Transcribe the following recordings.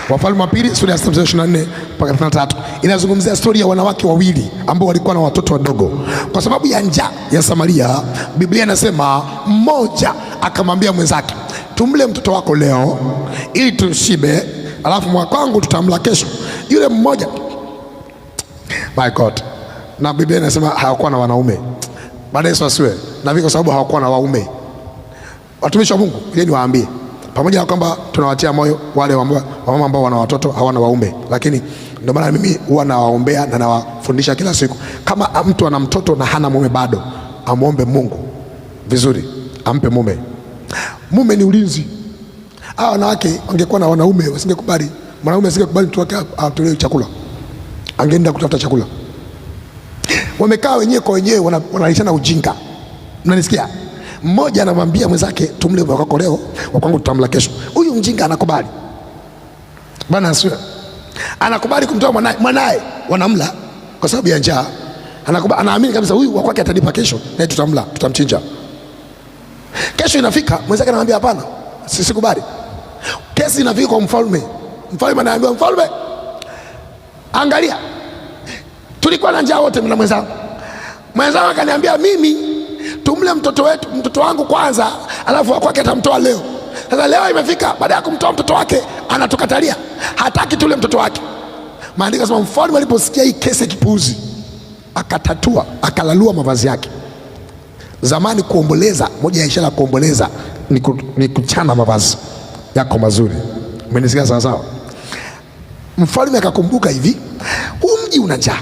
Wafalme wa pili sura ya 24 mpaka 33 inazungumzia stori ya wanawake wawili ambao walikuwa na watoto wadogo. Kwa sababu ya njaa ya Samaria, Biblia inasema mmoja akamwambia mwenzake, tumle mtoto wako leo ili tushibe, alafu mwaka wangu tutamla kesho. Yule mmoja, my God, na Biblia inasema hawakuwa na wanaume. Baada Yesu asiwe na viko, sababu hawakuwa na waume. Watumishi wa Mungu, ili niwaambie, pamoja na kwamba tunawatia moyo wale wamama ambao wana watoto hawana waume, lakini ndio maana mimi huwa nawaombea na nawafundisha kila siku, kama mtu ana mtoto na hana mume bado, amuombe Mungu vizuri ampe mume. Mume ni ulinzi. Hao wanawake wangekuwa na wanaume wasingekubali. Mwanaume asingekubali mtu wake atolewe chakula, angeenda kutafuta chakula. Wamekaa wenyewe kwa wenyewe wanalishana ujinga. Mnanisikia? Mmoja anamwambia mwenzake, tumle wako leo, wakwangu tutamla kesho. Huyu mjinga anakubali. Bwana asiwe. Anakubali kumtoa mwanae wanamla kwa sababu ya njaa. Anakubali, anaamini kabisa huyu wa kwake atanipa kesho na tutamla, tutamchinja. Kesho inafika, mwenzake anamwambia hapana, sisikubali. Kesi inafika kwa mfalme. Mfalme anaambia, mfalme, angalia, tulikuwa na njaa wote na mwenzangu. Mwenzangu akaniambia mimi tumle mtoto wangu kwanza, alafu wa kwake atamtoa leo. Sasa leo imefika, baada ya kumtoa mtoto wake anatukatalia, hataki tule mtoto wake. Maandiko yanasema mfalme aliposikia hii kesi kipuuzi, akatatua, akalalua mavazi yake. Zamani kuomboleza, moja ya ishara ya kuomboleza ni kuchana mavazi yako mazuri. Umenisikia sawa sawa? Mfalme akakumbuka hivi, huu mji una njaa,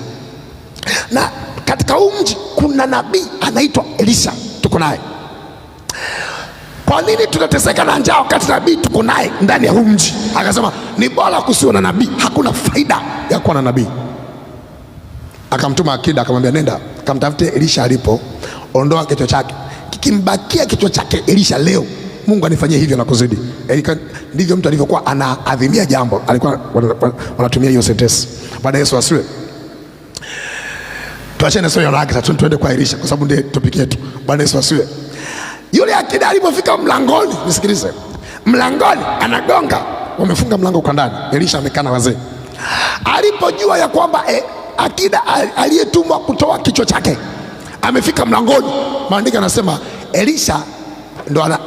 na katika huu mji kuna nabii anaitwa Elisha, tuko naye. Kwa nini tunateseka na njaa wakati nabii tuko naye ndani ya huu mji? Akasema ni bora kusiwe na nabii, hakuna faida ya kuwa na nabii. Akamtuma akida, akamwambia nenda kamtafute Elisha alipo, ondoa kichwa chake. Kikimbakia kichwa chake Elisha leo, Mungu anifanyie hivyo na kuzidi. Ndivyo mtu alivyokuwa anaadhimia jambo, alikuwa wanatumia hiyo sentence. Baada Yesu asiwe. Tuachane sio yona yake, tuende kwa Elisha kwa sababu ndiye topic yetu. Bwana Yesu asiwe. Yule akida alipofika mlangoni, nisikilize. Mlangoni anagonga, wamefunga mlango kwa ndani. Elisha amekaa na wazee. Alipojua ya kwamba akida aliyetumwa kutoa kichwa chake amefika mlangoni, maandiko yanasema Elisha ndo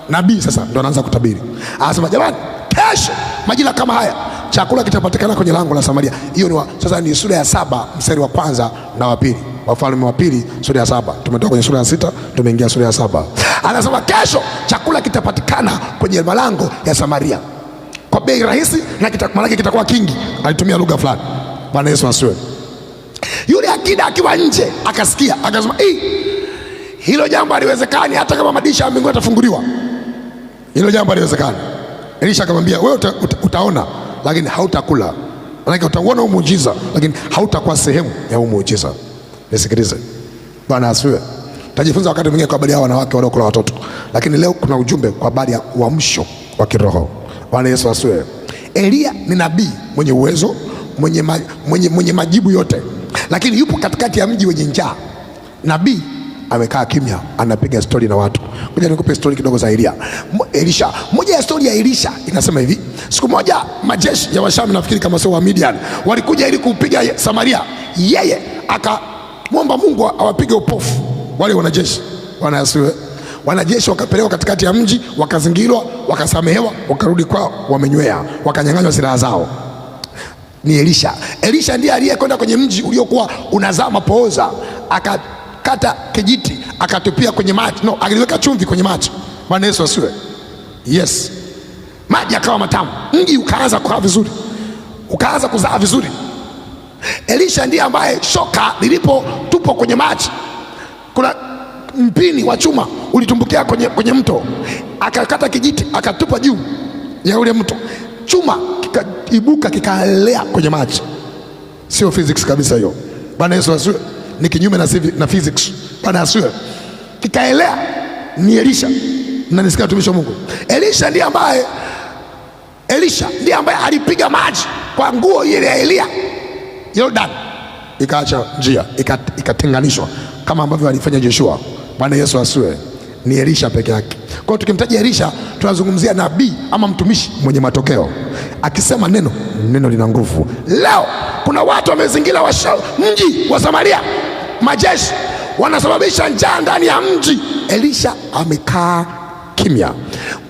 nabii sasa ndo anaanza kutabiri. Anasema jamani, kesho majira kama haya chakula kitapatikana kwenye lango la Samaria. Hiyo sasa ni sura ya 7 mstari wa kwanza na wa pili. Wafalme wa pili sura ya 7. Tumetoka kwenye sura ya 6 tumeingia sura ya 7. Anasema kesho chakula kitapatikana kwenye malango ya Samaria kwa bei rahisi na maana kitakuwa kingi. Alitumia lugha fulani. Bwana Yesu asiwe. Yule akida akiwa nje akasikia, akasema hilo jambo haliwezekani, hata kama madirisha ya mbinguni yatafunguliwa. Hilo jambo haliwezekani. Elisha akamwambia, wewe utaona lakini hautakula. Maana utauona muujiza lakini hautakuwa sehemu ya muujiza. Nisikilize. Bwana asifiwe. Tajifunza wakati mwingine kwa habari ya wanawake waliokula watoto, lakini leo kuna ujumbe kwa habari ya uamsho wa kiroho. Bwana Yesu asifiwe. Elia ni nabii mwenye uwezo, mwenye majibu yote, lakini yupo katikati ya mji wenye njaa. Nabii amekaa kimya, anapiga stori na watu. Ngoja nikupe stori kidogo za Elisha. Moja ya stori ya Elisha inasema hivi, siku moja majeshi ya Washami, nafikiri kama sio wa Midian, walikuja ili kupiga Samaria. Yeye akamwomba Mungu awapige upofu wale wanajeshi. Bwana asiwe. Wanajeshi wakapelekwa katikati ya mji, wakazingirwa, wakasamehewa, wakarudi kwao wamenywea, wakanyang'anywa silaha zao. Ni Elisha. Elisha ndiye aliyekwenda kwenye mji uliokuwa unazaa mapooza, akakata kijiti akatupia kwenye maji. Aliweka chumvi kwenye maji. Bwana Yesu asiwe. Yes. Maji yakawa matamu. Mji ukaanza kukaa vizuri, ukaanza kuzaa vizuri. Elisha ndiye ambaye shoka lilipotupwa kwenye maji, kuna mpini wa chuma ulitumbukia kwenye mto, akakata kijiti akatupa juu ya ule mto, chuma kikaibuka kikaelea kwenye maji. Sio physics kabisa hiyo. Bwana Yesu asiwe. Ni kinyume na physics. Bwana asiwe. Kikaelea. Ni Elisha. Mnanisikia watumishi wa Mungu? Elisha ndiye ambaye alipiga maji kwa nguo ile ya Elia, Jordan ikaacha njia, ikatenganishwa kama ambavyo alifanya Joshua. Bwana Yesu asiwe. ni Elisha peke yake. Kwa hiyo tukimtaja Elisha tunazungumzia nabii ama mtumishi mwenye matokeo. Akisema neno, neno lina nguvu. Leo kuna watu wamezingira mji wa Samaria, majeshi wanasababisha njaa ndani ya mji. Elisha amekaa kimya.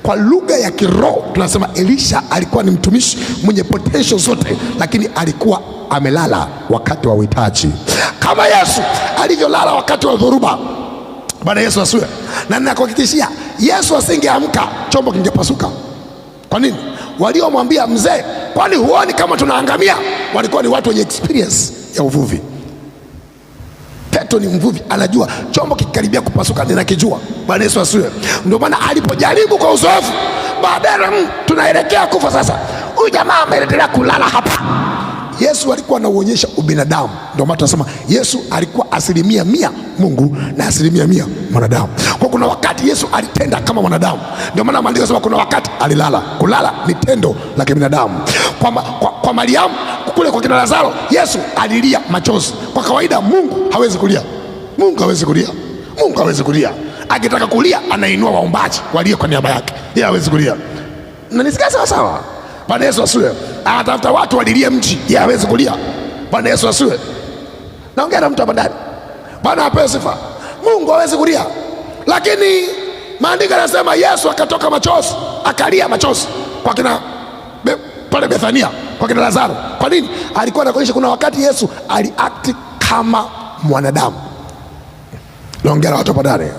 Kwa lugha ya kiroho tunasema Elisha alikuwa ni mtumishi mwenye potential zote, lakini alikuwa amelala wakati wa uhitaji, kama Yesu alivyolala wakati wa dhoruba. Bwana Yesu asiwe. Na ninakuhakikishia Yesu asingeamka chombo kingepasuka. Kwa nini? Waliomwambia mzee, kwani huoni kama tunaangamia, walikuwa ni watu wenye experience ya uvuvi. Petro ni mvuvi, anajua chombo kikaribia kupasuka ninakijua. Bwana Yesu asiwe. Ndio maana alipojaribu kwa uzoefu, baadaye tunaelekea kufa sasa, huyu jamaa ameendelea kulala hapa. Yesu alikuwa anauonyesha ubinadamu. Ndio maana tunasema Yesu alikuwa 100% Mungu na 100% mwanadamu. Kwa kuna wakati Yesu alitenda kama mwanadamu. Ndio maana maandiko yanasema kuna wakati alilala. Kulala ni tendo la kibinadamu. Kwa Mariamu kule kwa kina Lazaro, Yesu alilia machozi. Kwa kawaida Mungu hawezi kulia. Mungu hawezi kulia. Mungu hawezi kulia. Akitaka kulia anainua waombaji walio kwa niaba yake. Yeye hawezi kulia. Na nisikia sawa sawa. Bwana Yesu asiwe. Anatafuta watu walilie mji, yeye hawezi kulia. Bwana Yesu asiwe. Naongea na mtu hapa ndani. Bwana apewe sifa. Mungu hawezi kulia. Lakini maandiko yanasema Yesu akatoka machozi, akalia machozi kwa kina pale Bethania, kwa kina Lazaro. Kwa nini? Alikuwa anakuonyesha kuna wakati Yesu aliact kama mwanadamu. Naongea na watu hapa ndani.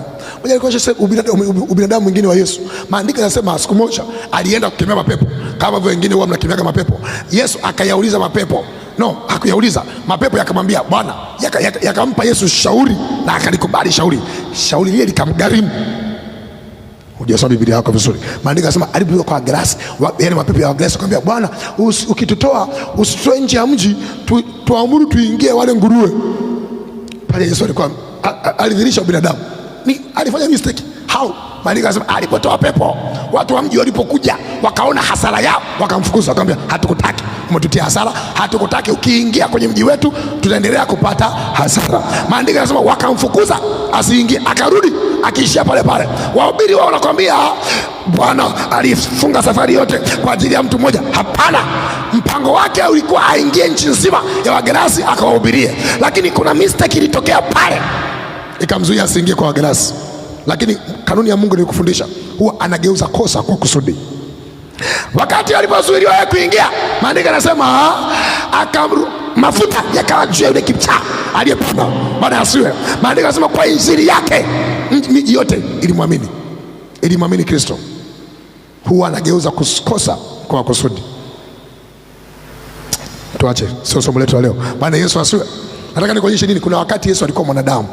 Moja alikuonyesha ubinadamu mwingine wa Yesu. Maandiko yanasema siku moja alienda kukemea mapepo kama vile wengine huwa mnakemea mapepo. Yesu akayauliza mapepo. No, hakuyauliza. Mapepo yakamwambia Bwana, yakampa Yesu shauri na akalikubali shauri. Shauri lile likamgharimu. Hujasoma Biblia yako vizuri. Maandiko yanasema alipokuwa kwa Gerasi, yaani mapepo ya Gerasi akamwambia Bwana, ukitutoa usitoe nje ya mji, tuamuru tuingie wale nguruwe. Pale Yesu alikuwa alidhihirisha ubinadamu. Alifanya mistake. How? Maandiko yanasema alipotoa pepo, watu wa mji walipokuja wakaona hasara yao, wakamfukuza, wakamwambia hatukutaki, umetutia hasara, hatukutaki, ukiingia kwenye mji wetu tutaendelea kupata hasara. Maandiko yanasema wakamfukuza asiingie, akarudi akiishia pale pale. Wahubiri wao wanakuambia Bwana alifunga safari yote kwa ajili ya mtu mmoja. Hapana, mpango wake ulikuwa aingie nchi nzima ya Wagerasi akawahubirie, lakini kuna mistake ilitokea pale ikamzuia asiingie kwa Wagerasi. Lakini kanuni ya Mungu ni kufundisha, huwa anageuza kosa kwa kusudi. Wakati alipozuiliwa yeye kuingia, maandiko yanasema mafuta yakawa juu ya yule kichaa aliyepanda. Bwana asiwe. Maandiko yanasema kwa injili yake miji yote ilimwamini Kristo. Huwa anageuza kosa kwa kusudi. Tuache, sio somo letu leo. Bwana Yesu asiwe. Nataka nikuonyeshe nini. Kuna wakati Yesu alikuwa mwanadamu.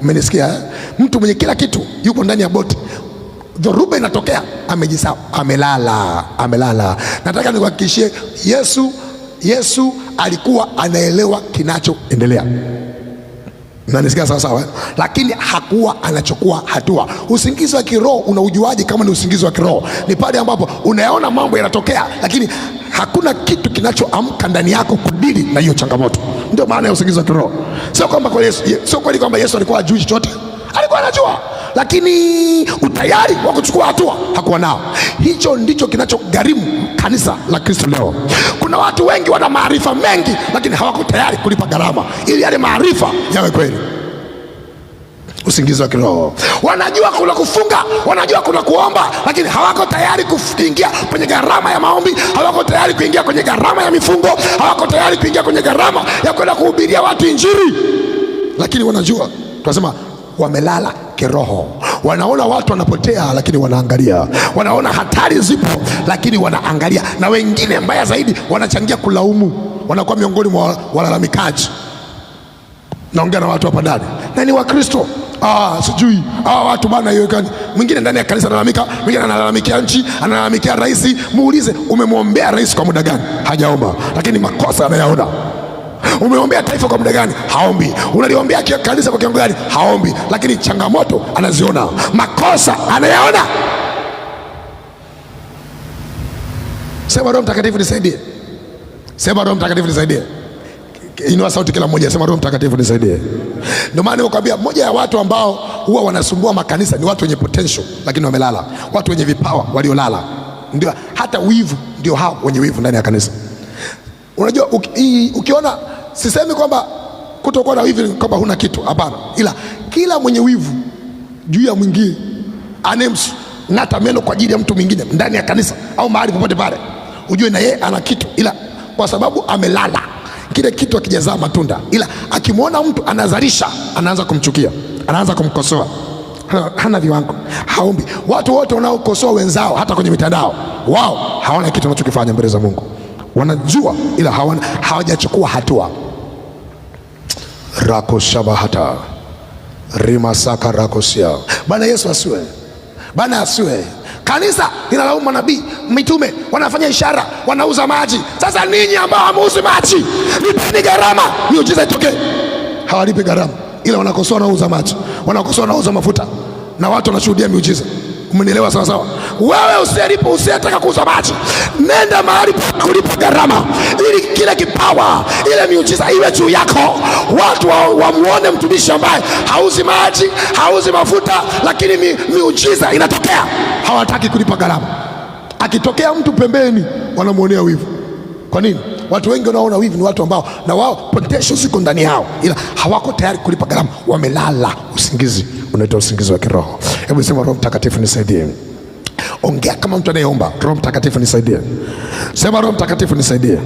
Umenisikia eh? Mtu mwenye kila kitu yuko ndani ya boti, dhoruba inatokea, amejisahau, amelala. Nataka nikuhakikishie Yesu alikuwa anaelewa kinachoendelea. Mnanisikia sawa sawa? Lakini hakuwa anachukua hatua. Usingizi wa kiroho unaujuaje kama ni usingizi wa kiroho? Ni pale ambapo unayaona mambo yanatokea, lakini hakuna kitu kinachoamka ndani yako kudili na hiyo changamoto. Ndio maana ya usingizi wa kiroho. Sio kweli kwamba Yesu alikuwa hajui chochote. Alikuwa anajua, lakini utayari wa kuchukua hatua hakuwa nao. Hicho ndicho kinachogharimu kanisa la Kristo leo. Kuna watu wengi wana maarifa mengi, lakini hawako tayari kulipa gharama ili yale maarifa yawe kweli. Usingizi wa kiroho. Wanajua kuna kufunga, wanajua kuna kuomba, lakini hawako tayari kuingia kwenye gharama ya maombi, hawako tayari kuingia kwenye gharama ya mifungo, hawako tayari kuingia kwenye gharama ya kwenda kuhubiria watu injili. Lakini wanajua, tunasema wamelala kiroho. Wanaona watu wanapotea, lakini wanaangalia. Wanaona hatari zipo, lakini wanaangalia. Na wengine mbaya zaidi, wanachangia kulaumu, wanakuwa miongoni mwa walalamikaji. Naongea na watu hapa ndani na ni Wakristo. Sijui watu bana yoekani. Mwingine ndani ya kanisa analalamika, mwingine analalamikia nchi, analalamikia rais. Muulize, umemwombea rais kwa muda gani? Hajaomba, lakini makosa anayaona. Umeombea taifa kwa muda gani? Haombi. Unaliombea kanisa kwa kiwango gani? Haombi, lakini changamoto anaziona, makosa anayaona. Sema Roho Mtakatifu nisaidie. Sema Roho Mtakatifu nisaidie. Inua sauti kila mmoja, sema Roho Mtakatifu nisaidie. Ndio maana nimekwambia moja ya watu ambao huwa wanasumbua makanisa ni watu wenye potential lakini wamelala, watu wenye vipawa waliolala. Ndio hata wivu, ndio hao wenye wivu ndani ya kanisa. Unajua ukiona, sisemi kwamba kutokuwa na wivu kwamba huna kitu, hapana, ila kila mwenye wivu juu ya mwingine ng'ata meno kwa ajili ya mtu mwingine ndani ya kanisa au mahali popote pale, ujue na yeye ana kitu, ila kwa sababu amelala kile kitu akijazaa matunda, ila akimwona mtu anazalisha anaanza kumchukia, anaanza kumkosoa, hana viwango, haombi. Watu wote wanaokosoa wenzao hata kwenye mitandao, wao hawana kitu wanachokifanya mbele za Mungu. Wanajua ila hawajachukua hatua. Rako shabahata rima saka rakosia. Bwana Yesu asiwe. Bwana asiwe. Kanisa linalaumu manabii, mitume, wanafanya ishara, wanauza maji. Sasa ninyi ambao hamuuzi maji, lipeni gharama miujiza itokee. Hawalipi gharama, ila wanakosoa wanauza maji, wanakosoa wanauza mafuta, na watu wanashuhudia miujiza. Umenielewa sawa sawa? Wewe usiyetaka kuuza maji, nenda mahali pa kulipa gharama, ili kile kipawa, ile miujiza iwe juu yako. Watu wamuone mtumishi ambaye hauzi maji, hauzi mafuta, lakini miujiza inatokea. Hawataki kulipa gharama. Akitokea mtu pembeni, wanamuonea wivu. Kwa nini? Watu wengi wanaona wivu ni watu ambao na wao potential ziko ndani yao, ila hawako tayari kulipa gharama. Wamelala usingizi, unaitwa usingizi wa kiroho. Hebu sema Roho Mtakatifu nisaidie. Ongea kama mtu anayeomba. Roho Mtakatifu nisaidie. Sema Roho Mtakatifu nisaidie.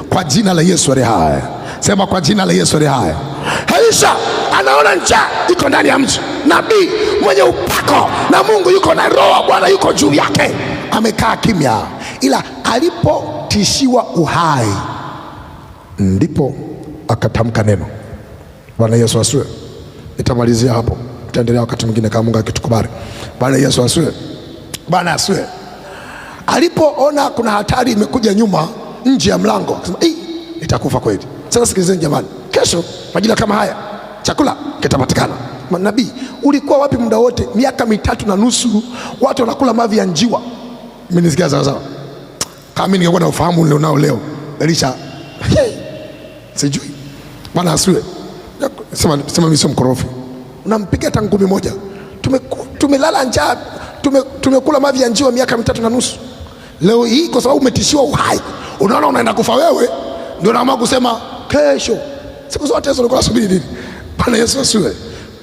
Kwa jina la Yesu aliye hai. Sema kwa jina la Yesu aliye hai. Elisha anaona njaa iko ndani ya mji. Nabii mwenye upako na Mungu yuko na Roho Bwana yuko juu yake. Amekaa kimya, ila alipotishiwa uhai ndipo akatamka neno. Bwana Yesu asiwe. Nitamalizia hapo, tutaendelea wakati mwingine kama Mungu akitukubali. Bwana Yesu asiwe. Bwana asiwe. Alipoona kuna hatari imekuja nyuma nje ya mlango, akasema nitakufa kweli. Sasa sikilizeni jamani, kesho majira kama haya chakula kitapatikana. Nabii, ulikuwa wapi muda wote? Miaka 3.5 watu wanakula mavi ya njiwa. Mmenisikia sawa sawa? Kama mimi ningekuwa na ufahamu nilionao leo, Elisha sijui. Bwana asiwe. Sema mimi sio mkorofi. Unampiga hata ngumi moja. Tumelala njaa, tumekula mavi ya njiwa miaka 3.5. Leo hii kwa sababu umetishiwa uhai, unaona unaenda kufa wewe, ndio unaamua kusema kesho. Siku zote hizo ulikuwa unasubiri nini? Bwana Yesu asiwe.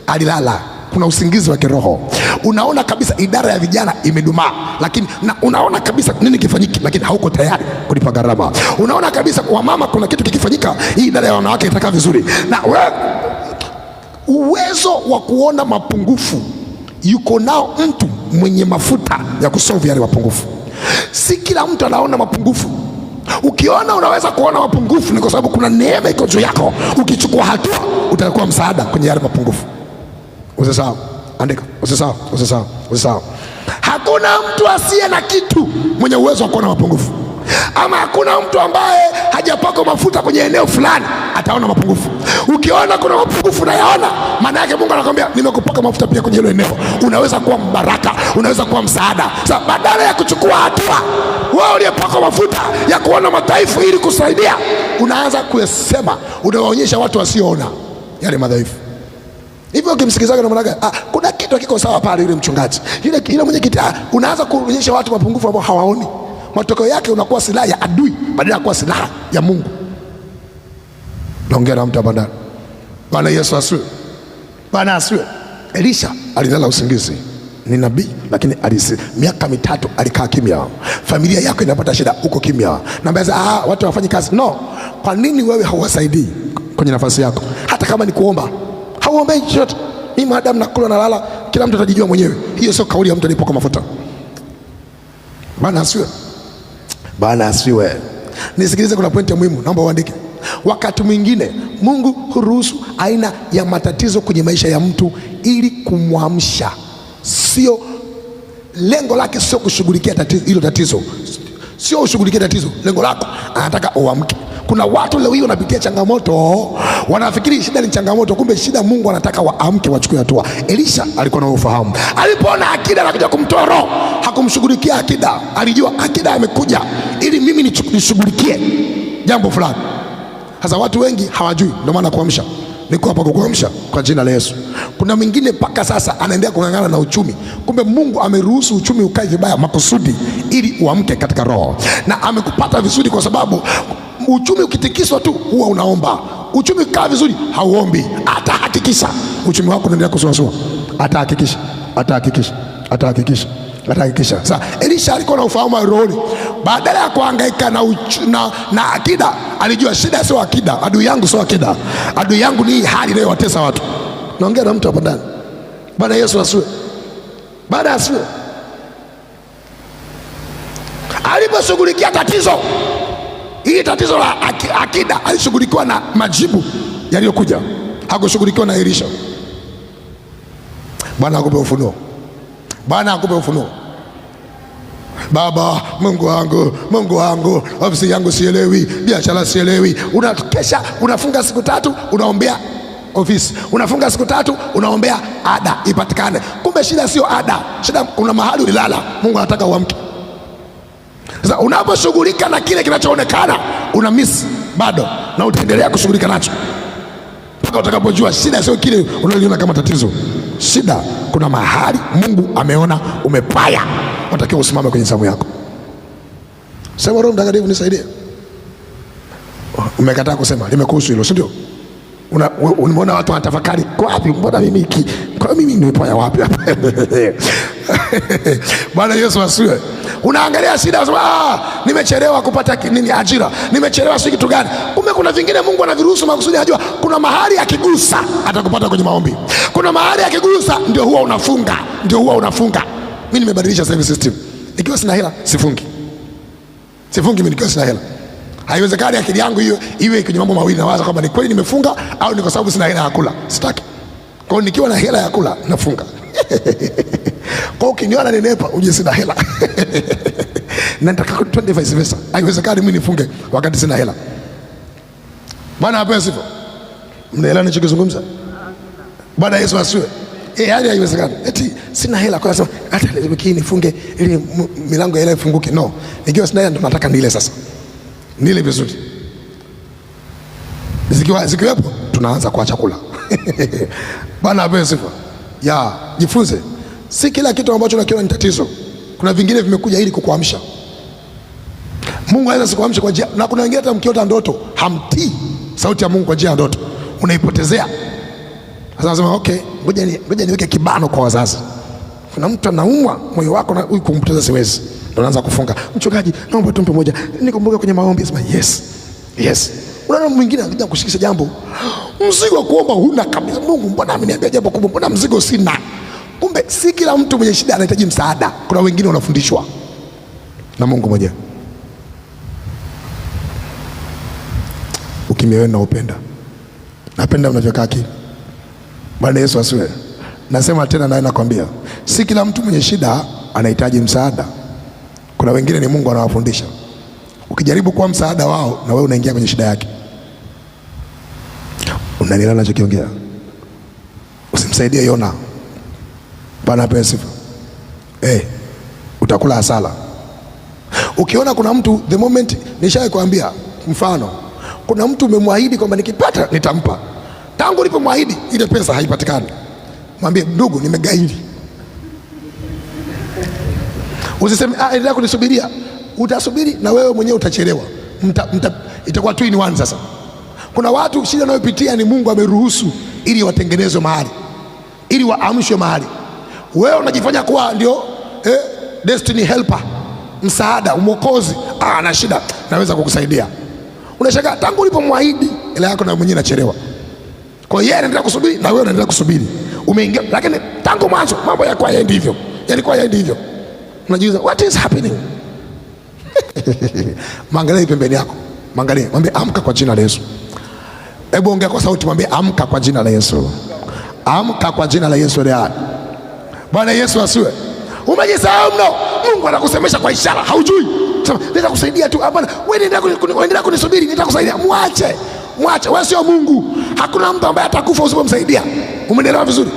Alilala. Kuna usingizi wa kiroho. Unaona kabisa idara ya vijana imedumaa, lakini unaona kabisa nini kifanyiki, lakini hauko tayari kulipa gharama. Unaona kabisa kwa mama kuna kitu kikifanyika, hii idara ya wanawake itakaa vizuri. Na uwezo wa kuona mapungufu yuko nao mtu mwenye mafuta ya kusolve yale mapungufu. Si kila mtu anaona mapungufu. Ukiona unaweza kuona mapungufu, ni kwa sababu kuna neema iko juu yako. Ukichukua hatua utakuwa msaada kwenye yale mapungufu. Usisahau, andika, usisahau. Hakuna mtu asiye na kitu mwenye uwezo wa kuona mapungufu. Ama hakuna mtu ambaye hajapaka mafuta kwenye eneo fulani ataona mapungufu. Ukiona kuna mapungufu na yaona, maana yake Mungu anakuambia nimekupaka mafuta pia kwenye hilo eneo. Unaweza kuwa mbaraka, unaweza kuwa msaada. Sasa badala ya kuchukua hatua, wewe uliyepaka mafuta ya kuona madhaifu ili kusaidia, unaanza kuyasema, unawaonyesha watu wasioona yale madhaifu. Hivyo ukimsikilizaga na mwanadamu, kuna kitu kiko sawa pale, yule mchungaji, yule mwenye kiti, unaanza kuonyesha watu mapungufu ambao hawaoni. Matokeo yake unakuwa silaha ya adui badala ya kuwa silaha ya Mungu. Naongea na mtu hapa ndani. Bwana Yesu asiwe. Bwana asiwe. Elisha alilala usingizi. Ni nabii, lakini miaka 3 alikaa kimya. Familia yako inapata shida, uko kimya. Na mbaya watu hawafanyi kazi. No. Kwa nini wewe hauwasaidii kwenye nafasi yako? Hata kama ni kuomba, hauombei chochote. Mimi maadamu nakula na lala, kila mtu atajijua mwenyewe. Hiyo sio kauli ya mtu aliyepaka mafuta. Bwana asiwe. Bwana asiwe. Nisikilize, kuna pointi muhimu, naomba uandike. Wakati mwingine Mungu huruhusu aina ya matatizo kwenye maisha ya mtu ili kumwamsha. Sio lengo lake, sio kushughulikia tatizo hilo. Tatizo sio ushughulikie tatizo, lengo lako anataka uamke. Kuna watu leo hii wanapitia changamoto, wanafikiri shida ni changamoto, kumbe shida Mungu anataka waamke, wachukue hatua. Elisha alikuwa na ufahamu. Alipoona akida anakuja kumtoa roho, hakumshughulikia akida. Alijua akida amekuja ili mimi nishughulikie jambo fulani. Sasa watu wengi hawajui, ndio maana kuamsha. Niko hapa kukuamsha kwa jina la Yesu. Kuna mwingine mpaka sasa anaendelea kung'ang'ana na uchumi, kumbe Mungu ameruhusu uchumi ukae vibaya makusudi ili uamke katika roho, na amekupata vizuri, kwa sababu uchumi ukitikiswa tu huwa unaomba. Uchumi ukikaa vizuri hauombi. Atahakikisha uchumi wako unaendelea kusuasua, atahakikisha. Sasa Elisha alikuwa na ufahamu wa rohoni. Badala ya kuhangaika na akida, alijua shida sio akida, adui yangu sio akida, adui yangu ni hii hali inayowatesa watu. Naongea na mtu hapa ndani. Bwana Yesu asiwe. Baada asiwe. Aliposhughulikia tatizo, hili tatizo la akida, alishughulikiwa na majibu yaliyokuja, hakushughulikiwa na Elisha. Bwana akupe ufunuo. Bwana akupe ufunuo. Baba, Mungu wangu, ofisi yangu sielewi, biashara sielewi. Unakesha, unafunga siku 3 unaombea ofisi, unafunga siku 3 unaombea ada ipatikane. Kumbe shida sio ada, shida kuna mahali ulilala. Mungu anataka uamke. Sasa unaposhughulika na kile kinachoonekana una miss bado, na utaendelea kushughulika nacho mpaka utakapojua shida sio kile unaliona kama tatizo. Shida kuna mahali Mungu ameona umepaya, unatakiwa usimame kwenye zamu yako. Sema, Roho Mtakatifu nisaidie. Umekataa kusema, limekuhusu hilo, si ndio? Unaona watu wanatafakari, kwa wapi, mbona mimi nimepaya wapi? Bwana Yesu asiwe. Unaangalia shida, nimechelewa kupata ajira, nimechelewa si kitu gani? Kumbe kuna vingine Mungu anaviruhusu makusudi, anajua kuna mahali akigusa atakupata kwenye maombi. Kuna mahali akigusa ndio huwa unafunga. Mimi nimebadilisha sasa hivi system. Nikiwa sina hela sifungi mimi nikiwa sina hela. Haiwezekani akili yangu hiyo iwe kwenye mambo mawili, nawaza kwamba ni kweli nimefunga au ni kwa sababu sina hela ya kula. Sitaki. Kwa hiyo nikiwa na hela ya kula nafunga. Kwa hiyo ukiniona nenepa uje sina hela. Na nataka twende vice versa. Haiwezekani mimi nifunge wakati sina hela. Bwana apewe sifa. Mnaelewa ninachozungumza? Bwana Yesu asiwe. Hali haiwezekani. Eti sina hela kwa sababu hata wiki hii nifunge ili milango ya hela ifunguke. No. Nikiwa sina hela ndo nataka nile sasa. Nile vizuri. Zikiwepo tunaanza kwa chakula. Bwana apewe sifa. Jifunze. Si kila kitu ambacho unakiona ni tatizo. Kuna vingine vimekuja ili kukuamsha. Mungu anaweza kukuamsha kwa njia, na kuna wengine hata mkiota ndoto hamtii sauti ya Mungu kwa njia ya ndoto, unaipotezea. Sasa nasema okay, ngoja niweke kibano kwa wazazi. Kuna mtu anaumwa moyo wako na huyu kumpoteza siwezi. Ndio anaanza kufunga. Mchungaji, naomba tumpe moja. Nikumbuke kwenye maombi. Sema yes. Unaona mwingine anakuja kushikisha jambo. Mzigo wa kuomba huna kabisa. Mungu, mbona ameniambia jambo kubwa, mbona mzigo sina? Kumbe si kila mtu mwenye shida anahitaji msaada. Kuna wengine wanafundishwa na Mungu mwenyewe. Ukimya wewe unaupenda. Napenda unavyokaa akili. Bwana Yesu asiwe. Nasema tena na nakwambia, si kila mtu mwenye shida anahitaji msaada. Kuna wengine ni Mungu anawafundisha. Ukijaribu kuwa msaada wao, na wewe unaingia kwenye shida yake. Unanielewa ninachokiongea? Usimsaidie Yona. Bwana apewe sifa. Utakula hasara. Ukiona kuna mtu, the moment nishawahi kuambia mfano, kuna mtu umemwahidi kwamba nikipata nitampa. Tangu ulipomwahidi ile pesa haipatikani, mwambie ndugu, nimegairi. Usiseme endelea kunisubiria. Utasubiri na wewe mwenyewe utachelewa. Itakuwa 2 in 1 sasa. Kuna watu shida wanayopitia ni Mungu ameruhusu ili watengenezwe mahali, ili waamshwe mahali. Wewe unajifanya kuwa ndio destiny helper, msaada, mwokozi. Na shida naweza kukusaidia. Unashangaa tangu ulipomwahidi ile yako na mwenyewe inachelewa. Kwa hiyo yeye anaendelea kusubiri na wewe unaendelea kusubiri. Umeingia, lakini tangu mwanzo mambo yalikuwa yaendi hivyo. Unajiuliza what is happening? Mangalia pembeni yako. Mangalia, mwambie amka kwa jina la Yesu. Hebu ongea kwa sauti, mwambie amka kwa jina la Yesu. Amka kwa jina la Yesu leo. Bwana Yesu asiwe. Umejisahau mno. Mungu anakusemesha kwa ishara, haujui. Sema nitakusaidia tu. Hapana, wewe endelea kunisubiri, nitakusaidia. Mwache. Wewe sio Mungu. Hakuna mtu ambaye atakufa usipomsaidia. Umeelewa vizuri?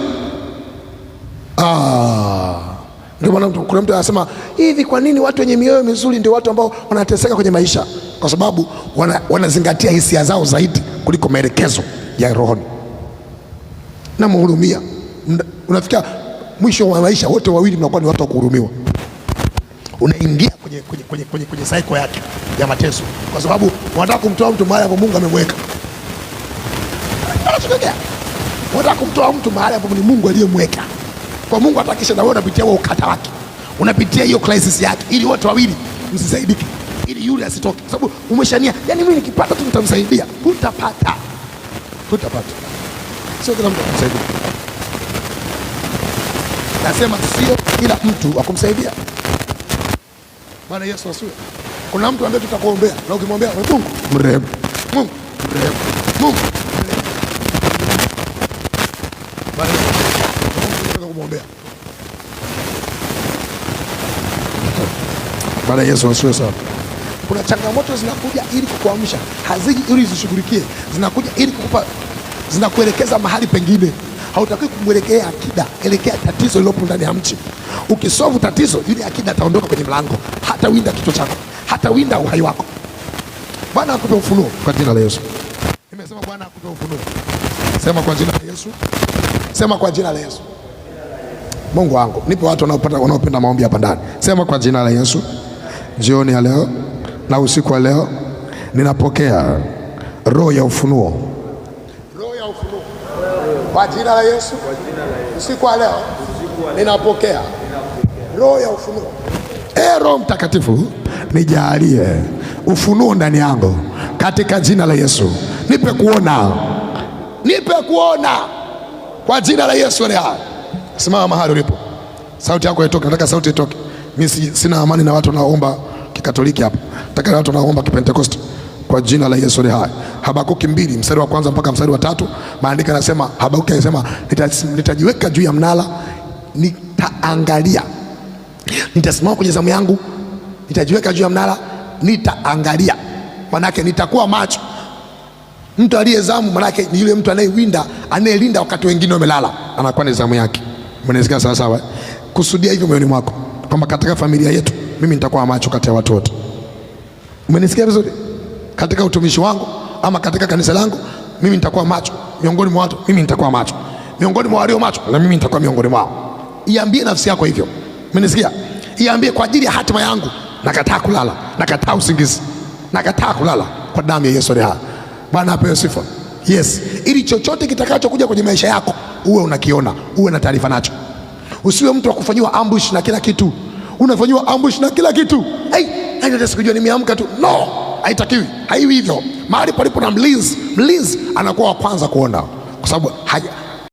Ndio maana kuna mtu anasema hivi, kwa nini watu wenye mioyo mizuri ndio watu ambao wanateseka kwenye maisha? Kwa sababu wanazingatia hisia zao zaidi kuliko maelekezo ya rohoni. Na mhurumia, unafikia mwisho wa maisha wote wawili mnakuwa ni watu wa kuhurumiwa. Unaingia kwenye cycle yake ya mateso, kwa sababu wanataka kumtoa mtu mahali ambapo Mungu amemweka. Wanataka kumtoa mtu mahali ambapo ni Mungu aliyemweka. Kwa Mungu atakisha na wewe unapitia huo ukata wake, unapitia hiyo crisis yake, ili wote wawili msisaidike, ili yule asitoke, kwa sababu umeshania, yani mimi nikipata tu nitamsaidia. Hutapata. Sio kila mtu akumsaidia. Nasema sio kila mtu wa kumsaidia. Bwana Yesu asifiwe. Kuna mtu ambaye tutakuombea na ukimwombea Mungu mrehemu, Mungu mrehemu, Mungu mrehemu. Bwana Yesu asifiwe. Kumwombea. Bwana Yesu asifiwe sana. Kuna changamoto zinakuja ili kukuamsha, haziji ili zishughulikie, zinakuja ili kukupa, zinakuelekeza mahali pengine. Hautaki kumwelekea akida, elekea tatizo lilopo ndani ya mchi. Ukisolve tatizo, yule akida ataondoka kwenye mlango, hata winda kichwa chako, hata winda uhai wako. Bwana akupe ufunuo kwa jina la Yesu. Nimesema Bwana akupe ufunuo. Sema kwa jina la Yesu. Sema kwa jina la Yesu. Mungu wangu, nipe watu wanaopenda maombi hapa ndani. Sema kwa jina la Yesu. Jioni ya leo na usiku wa leo ninapokea roho ya ufunuo. Roho ya ufunuo. Kwa jina la Yesu. Usiku wa leo ninapokea roho ya ufunuo. Roho Mtakatifu, nijalie ufunuo ndani yangu katika jina la Yesu. Nipe kuona kwa jina la Yesu. Leo simama mahali ulipo, sauti yako itoke. Nataka sauti itoke. Mimi sina amani na watu wanaoomba Kikatoliki hapa. Nataka watu wanaoomba Kipentekoste kwa jina la Yesu. Leo Habakuki 2 mstari wa kwanza mpaka mstari wa 3, maandiko yanasema, Habakuki anasema nitajiweka juu ya mnara, nitaangalia. Nitasimama kwenye zamu yangu, nitajiweka juu ya mnara, nitaangalia. Manake nitakuwa macho. Mtu aliyezamu manake ni yule mtu anayelinda wakati wengine wamelala, anakuwa ni zamu yake. Mnasikia sawa sawa? Kusudia hivyo moyoni mwako kwamba katika familia yetu mimi nitakuwa macho kati ya watu wote. Umenisikia vizuri? Katika utumishi wangu ama katika kanisa langu mimi nitakuwa macho. Miongoni mwa watu mimi nitakuwa macho. Miongoni mwa walio macho na mimi nitakuwa miongoni mwao. Iambie nafsi yako hivyo. Umenisikia? Iambie kwa ajili ya hatima yangu nakataa kulala, nakataa usingizi, nakataa kulala kwa damu ya Yesu. Bwana apewe sifa. Yes, ili chochote kitakachokuja kwenye maisha yako uwe unakiona, uwe na taarifa nacho. Usiwe mtu wa kufanyiwa ambush na kila kitu. Unafanyiwa ambush na kila kitu. Ndio sikujua nimeamka tu. No, haitakiwi. Haiwi hivyo. Mahali palipo na mlinzi anakuwa wa kwanza kuona, kwa sababu